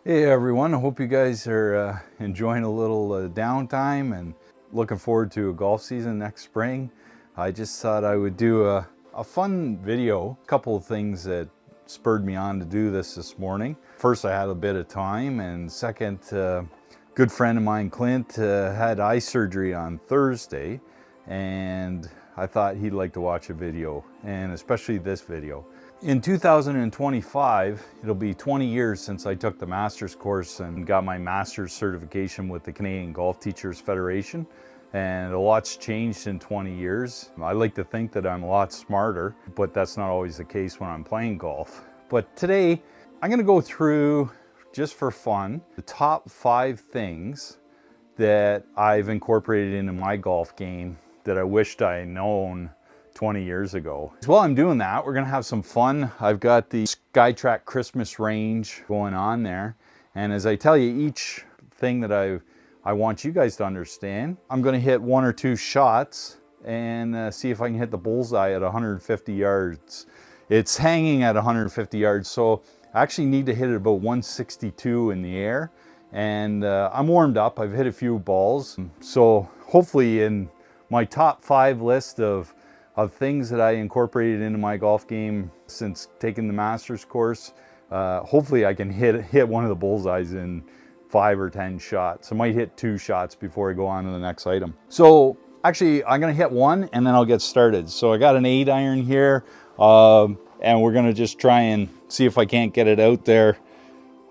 Hey everyone, I hope you guys are enjoying a little downtime and looking forward to a golf season next spring. I just thought I would do a fun video. A couple of things that spurred me on to do this morning. First, I had a bit of time, and second, good friend of mine, Clint, had eye surgery on Thursday, and I thought he'd like to watch a video, and especially this video. In 2025, it'll be 20 years since I took the master's course and got my master's certification with the Canadian Golf Teachers Federation. And a lot's changed in 20 years. I like to think that I'm a lot smarter, but that's not always the case when I'm playing golf. But today, I'm gonna go through, just for fun, the top 5 things that I've incorporated into my golf game that I wished I had known 20 years ago. While I'm doing that, we're gonna have some fun. I've got the SkyTrack Christmas range going on there. And as I tell you, each thing that I want you guys to understand, I'm gonna hit 1 or 2 shots and see if I can hit the bullseye at 150 yards. It's hanging at 150 yards, so I actually need to hit it about 162 in the air. And I'm warmed up, I've hit a few balls. So hopefully in my top 5 list of things that I incorporated into my golf game since taking the master's course, hopefully I can hit one of the bullseyes in 5 or 10 shots. I might hit 2 shots before I go on to the next item. So actually I'm gonna hit one and then I'll get started. So I got an 8 iron here, and we're gonna just try and see if I can't get it out there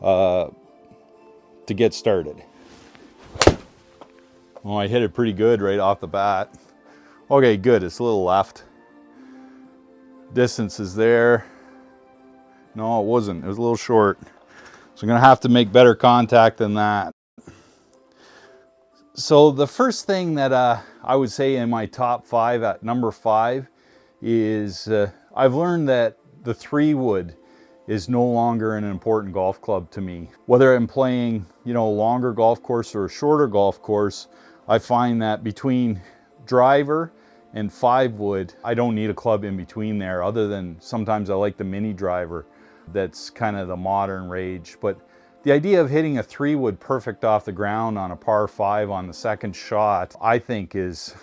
to get started. Well, I hit it pretty good right off the bat. Okay, good, it's a little left. Distance is there. No, it wasn't, it was a little short. So I'm gonna have to make better contact than that. So the first thing that I would say in my top 5 at number 5 is I've learned that the 3-wood is no longer an important golf club to me. Whether I'm playing, a longer golf course or a shorter golf course, I find that between driver and 5-wood, I don't need a club in between there, other than sometimes I like the mini driver. That's kind of the modern rage. But the idea of hitting a 3-wood perfect off the ground on a par 5 on the second shot, I think is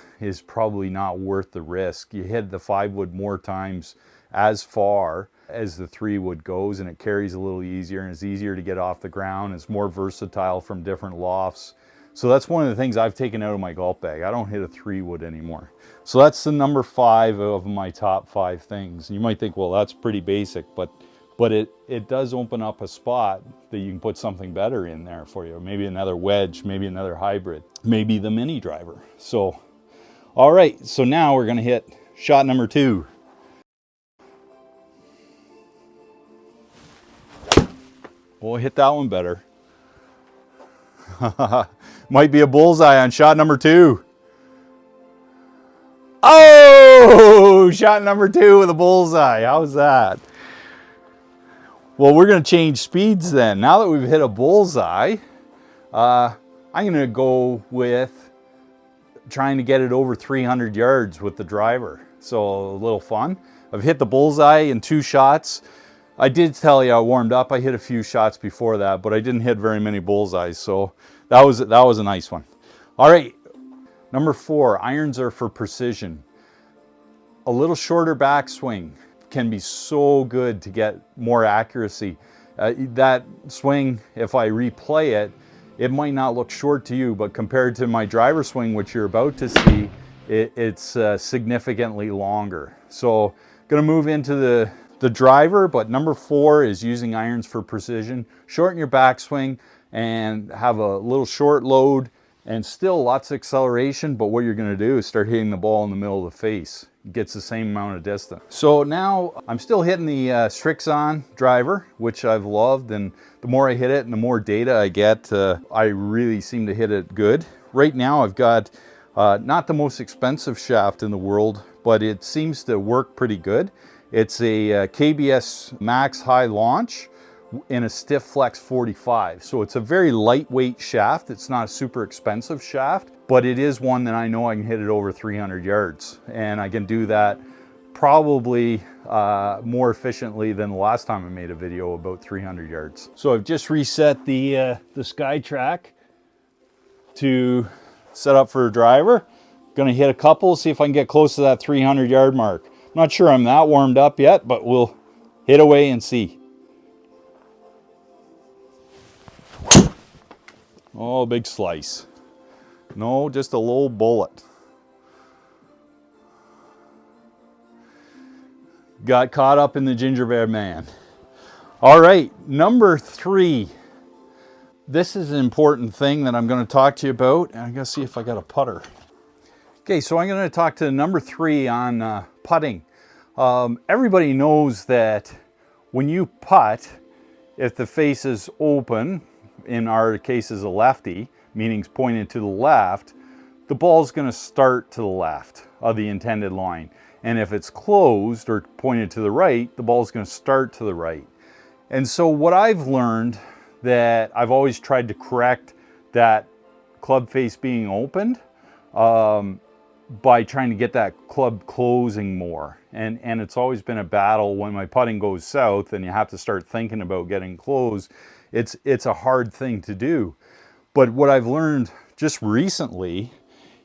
probably not worth the risk. You hit the 5-wood more times as far as the 3-wood goes, and it carries a little easier, and it's easier to get off the ground. It's more versatile from different lofts. So that's one of the things I've taken out of my golf bag. I don't hit a 3-wood anymore. So that's the number 5 of my top 5 things. You might think, well, that's pretty basic, but it does open up a spot that you can put something better in there for you. Maybe another wedge, maybe another hybrid, maybe the mini driver. So, all right, so now we're gonna hit shot number 2. We'll hit that one better. Might be a bullseye on shot number 2. Oh, shot number 2 with a bullseye. How's that? Well, we're going to change speeds then. Now that we've hit a bullseye, I'm going to go with trying to get it over 300 yards with the driver. So a little fun. I've hit the bullseye in 2 shots. I did tell you I warmed up. I hit a few shots before that, but I didn't hit very many bullseyes. So that was a nice one. All right, number 4, irons are for precision. A little shorter backswing can be so good to get more accuracy. That swing, if I replay it, it might not look short to you, but compared to my driver swing, which you're about to see, it's significantly longer. So gonna move into the driver, but number 4 is using irons for precision. Shorten your backswing and have a little short load and still lots of acceleration, but what you're gonna do is start hitting the ball in the middle of the face. It gets the same amount of distance. So now I'm still hitting the Strixon driver, which I've loved, and the more I hit it and the more data I get, I really seem to hit it good. Right now I've got not the most expensive shaft in the world, but it seems to work pretty good. It's a KBS Max High Launch in a stiff flex 45. So it's a very lightweight shaft. It's not a super expensive shaft, but it is one that I know I can hit it over 300 yards. And I can do that probably more efficiently than the last time I made a video, about 300 yards. So I've just reset the Sky Track to set up for a driver. Gonna hit a couple, see if I can get close to that 300 yard mark. Not sure I'm that warmed up yet, but we'll hit away and see. Oh, big slice. No, just a low bullet. Got caught up in the gingerbread man. All right, number 3. This is an important thing that I'm going to talk to you about. And I'm going to see if I got a putter. Okay, so I'm going to talk to number 3 on putting. Everybody knows that when you putt, if the face is open, in our case is a lefty, meaning it's pointed to the left, the ball's going to start to the left of the intended line. And if it's closed or pointed to the right, the ball's going to start to the right. And so what I've learned, that I've always tried to correct that club face being opened by trying to get that club closing more. And it's always been a battle when my putting goes south and you have to start thinking about getting closed. It's a hard thing to do. But what I've learned just recently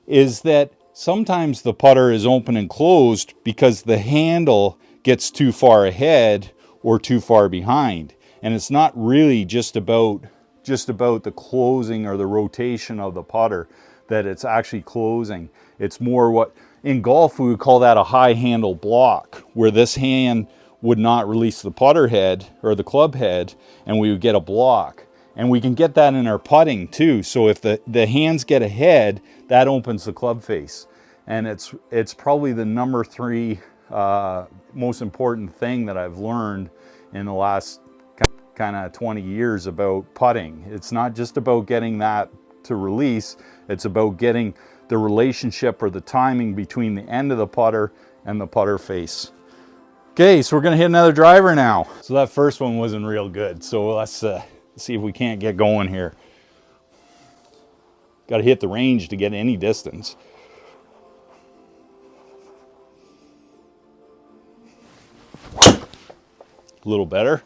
is that sometimes the putter is open and closed because the handle gets too far ahead or too far behind. And it's not really just about the closing or the rotation of the putter that it's actually closing. It's more what in golf we would call that a high handle block, where this hand would not release the putter head or the club head, and we would get a block. And we can get that in our putting too. So if the hands get ahead, that opens the club face. And it's probably the number 3 most important thing that I've learned in the last kind of 20 years about putting. It's not just about getting that to release, it's about getting the relationship or the timing between the end of the putter and the putter face. Okay, so we're gonna hit another driver now. So that first one wasn't real good. So let's see if we can't get going here. Got to hit the range to get any distance. A little better.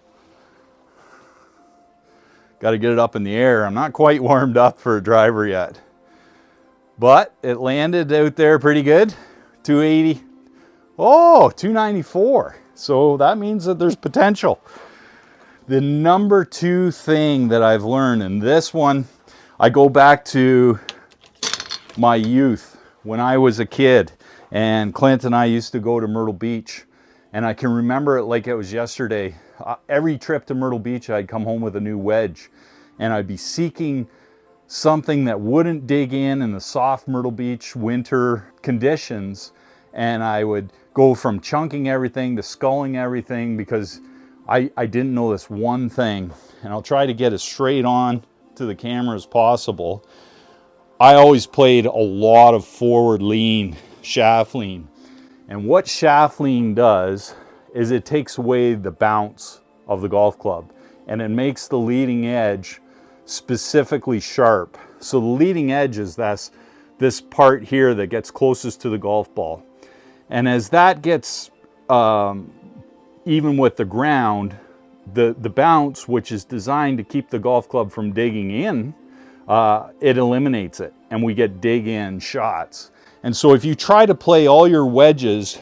Got to get it up in the air. I'm not quite warmed up for a driver yet. But it landed out there pretty good. 280. Oh, 294. So that means that there's potential. The number 2 thing that I've learned, and this one, I go back to my youth when I was a kid, and Clint and I used to go to Myrtle Beach, and I can remember it like it was yesterday. Every trip to Myrtle Beach, I'd come home with a new wedge, and I'd be seeking something that wouldn't dig in the soft Myrtle Beach winter conditions, and I would go from chunking everything to sculling everything because I didn't know this one thing, and I'll try to get as straight on to the camera as possible. I always played a lot of forward lean, shaft lean. And what shaft lean does is it takes away the bounce of the golf club, and it makes the leading edge specifically sharp. So the leading edge is this part here that gets closest to the golf ball. And as that gets even with the ground, the bounce, which is designed to keep the golf club from digging in, it eliminates it, and we get dig in shots. And so if you try to play all your wedges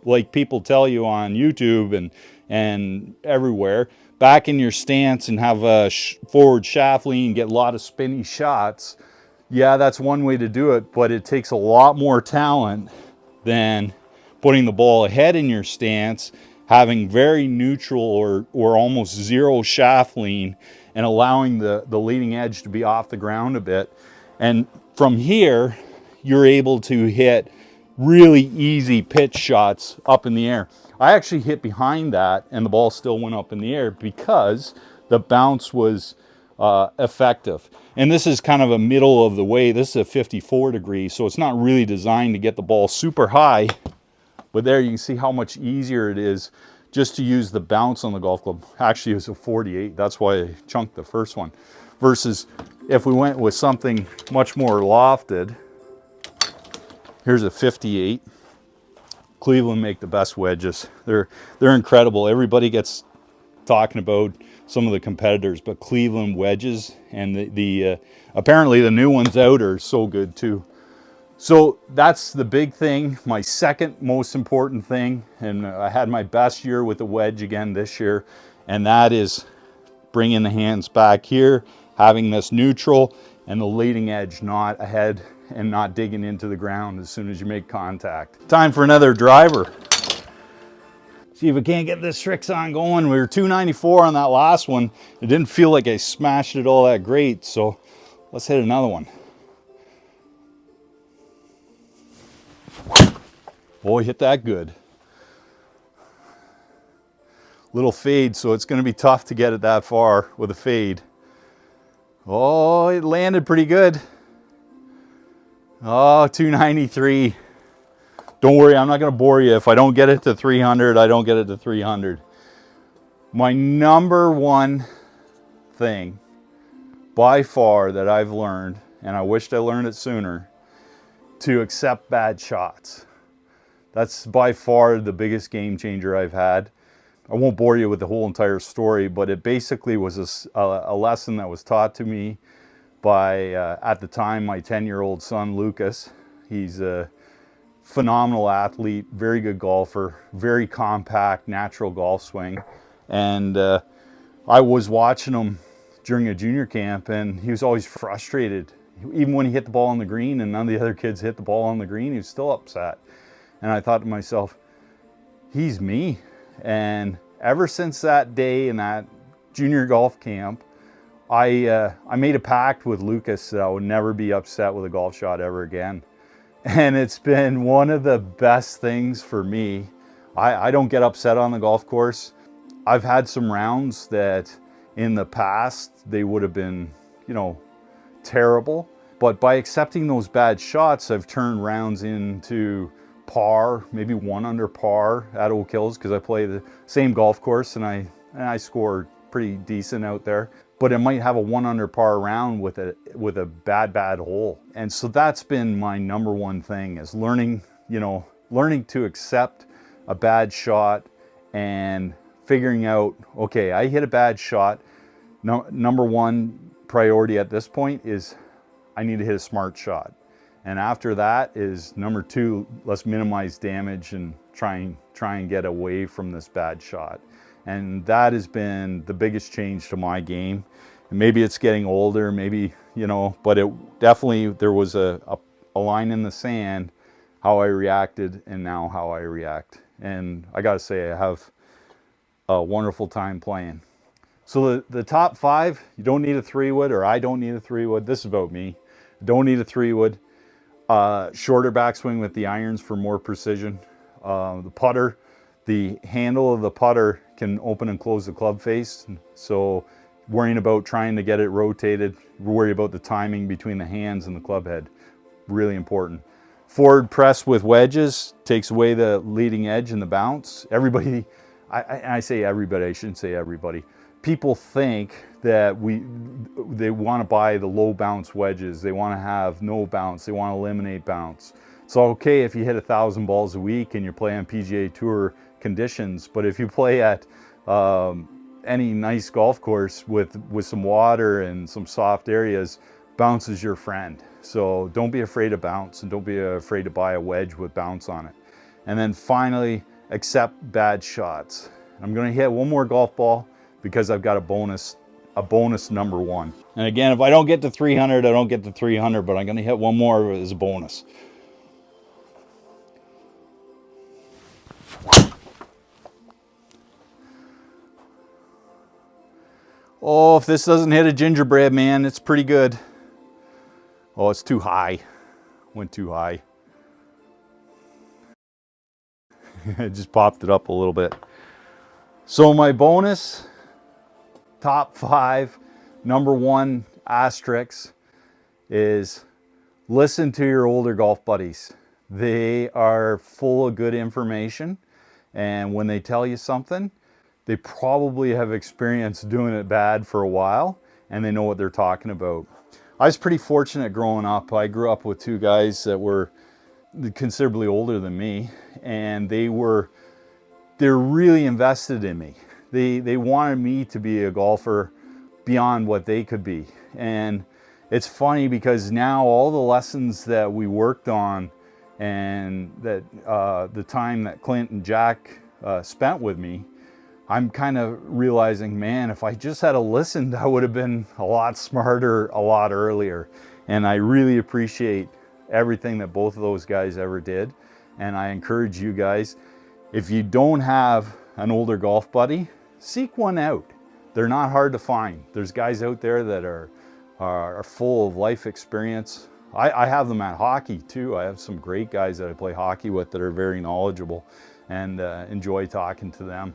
like people tell you on YouTube and everywhere, back in your stance and have a forward shaft lean, get a lot of spinny shots, yeah, that's one way to do it, but it takes a lot more talent than putting the ball ahead in your stance, having very neutral or almost zero shaft lean, and allowing the leading edge to be off the ground a bit. And from here, you're able to hit really easy pitch shots up in the air. I actually hit behind that, and the ball still went up in the air because the bounce was effective. And this is kind of a middle of the way. This is a 54 degree, so it's not really designed to get the ball super high. But there you can see how much easier it is just to use the bounce on the golf club. Actually, it was a 48. That's why I chunked the first one. Versus if we went with something much more lofted. Here's a 58. Cleveland make the best wedges. They're incredible. Everybody gets talking about some of the competitors, but Cleveland wedges and the apparently the new ones out are so good too. So that's the big thing. My second most important thing, and I had my best year with the wedge again this year, and that is bringing the hands back here, having this neutral, and the leading edge not ahead and not digging into the ground as soon as you make contact. Time for another driver. See if we can't get this Strixon going. We were 294 on that last one. It didn't feel like I smashed it all that great, so let's hit another one. Boy, hit that good. Little fade, so it's going to be tough to get it that far with a fade. Oh, it landed pretty good. Oh, 293. Don't worry, I'm not going to bore you. If I don't get it to 300, I don't get it to 300. My number one thing by far that I've learned, and I wished I learned it sooner, to accept bad shots. That's by far the biggest game changer I've had. I won't bore you with the whole entire story, but it basically was a lesson that was taught to me by, at the time, my 10-year-old son, Lucas. He's a phenomenal athlete, very good golfer, very compact, natural golf swing. And I was watching him during a junior camp, and he was always frustrated. Even when he hit the ball on the green and none of the other kids hit the ball on the green, he was still upset. And I thought to myself, he's me. And ever since that day in that junior golf camp, I made a pact with Lucas that I would never be upset with a golf shot ever again. And it's been one of the best things for me. I don't get upset on the golf course. I've had some rounds that in the past, they would have been, you know, terrible. But by accepting those bad shots, I've turned rounds into par, maybe 1 under par at Oak Hills, because I play the same golf course and I score pretty decent out there. But it might have a 1 under par round with a bad hole. And so that's been my number one thing, is learning to accept a bad shot and figuring out, okay, I hit a bad shot. Number one priority at this point is I need to hit a smart shot. And after that is number 2, let's minimize damage and try and get away from this bad shot. And that has been the biggest change to my game. And maybe it's getting older, maybe, you know, but it definitely, there was a line in the sand, how I reacted and now how I react. And I gotta say, I have a wonderful time playing. So the top 5, you don't need a 3-wood, or I don't need a 3-wood. This is about me. Don't need a 3-wood. Shorter backswing with the irons for more precision. The putter, the handle of the putter can open and close the club face. So worrying about trying to get it rotated, worry about the timing between the hands and the club head. Really important. Forward press with wedges takes away the leading edge and the bounce. Everybody, I say everybody, I shouldn't say everybody. People think that they want to buy the low bounce wedges. They want to have no bounce. They want to eliminate bounce. So okay, if you hit 1,000 balls a week and you're playing PGA Tour conditions, but if you play at any nice golf course with some water and some soft areas, bounce is your friend. So don't be afraid of bounce, and don't be afraid to buy a wedge with bounce on it. And then finally, accept bad shots. I'm going to hit one more golf ball because I've got a bonus number 1. And again, if I don't get to 300, I don't get to 300, but I'm going to hit one more as a bonus. Oh, if this doesn't hit a gingerbread man, it's pretty good. Oh, it's too high. Went too high. I just popped it up a little bit. So my bonus, top 5, number 1 asterisk is listen to your older golf buddies. They are full of good information, and when they tell you something, they probably have experienced doing it bad for a while, and they know what they're talking about. I was pretty fortunate growing up. I grew up with 2 guys that were considerably older than me, and they're really invested in me. They wanted me to be a golfer beyond what they could be. And it's funny because now all the lessons that we worked on and that the time that Clint and Jack spent with me, I'm kind of realizing, man, if I just had listened, I would have been a lot smarter a lot earlier. And I really appreciate everything that both of those guys ever did. And I encourage you guys, if you don't have an older golf buddy, seek one out. They're not hard to find. There's guys out there that are full of life experience. I have them at hockey too. I have some great guys that I play hockey with that are very knowledgeable, and enjoy talking to them.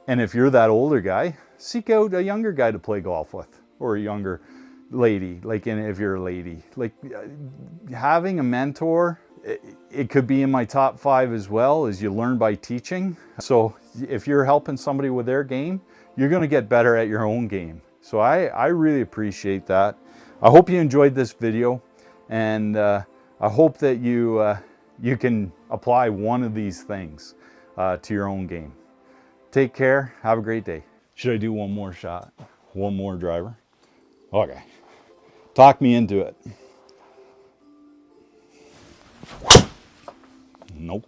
And if you're that older guy, seek out a younger guy to play golf with, or a younger lady, like, and if you're a lady, like, having a mentor, it could be in my top 5 as well, as you learn by teaching. So if you're helping somebody with their game, you're going to get better at your own game. So I really appreciate that. I hope you enjoyed this video, and I hope that you can apply one of these things to your own game. Take care. Have a great day. Should I do one more shot? One more driver? Okay. Talk me into it. Nope.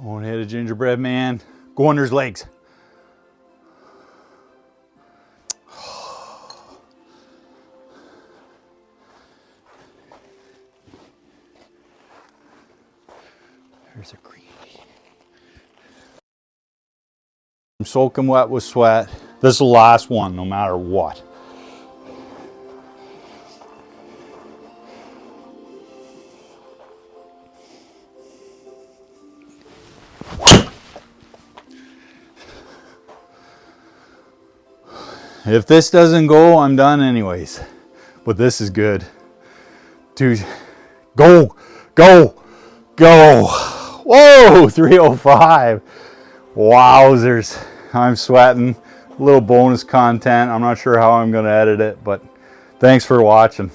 Don't hit a gingerbread man. Go under his legs. There's a green. I'm soaking wet with sweat. This is the last one, no matter what. If this doesn't go, I'm done anyways. But this is good. Dude, go, go, go. Whoa, 305. Wowzers. I'm sweating. A little bonus content. I'm not sure how I'm going to edit it, but thanks for watching.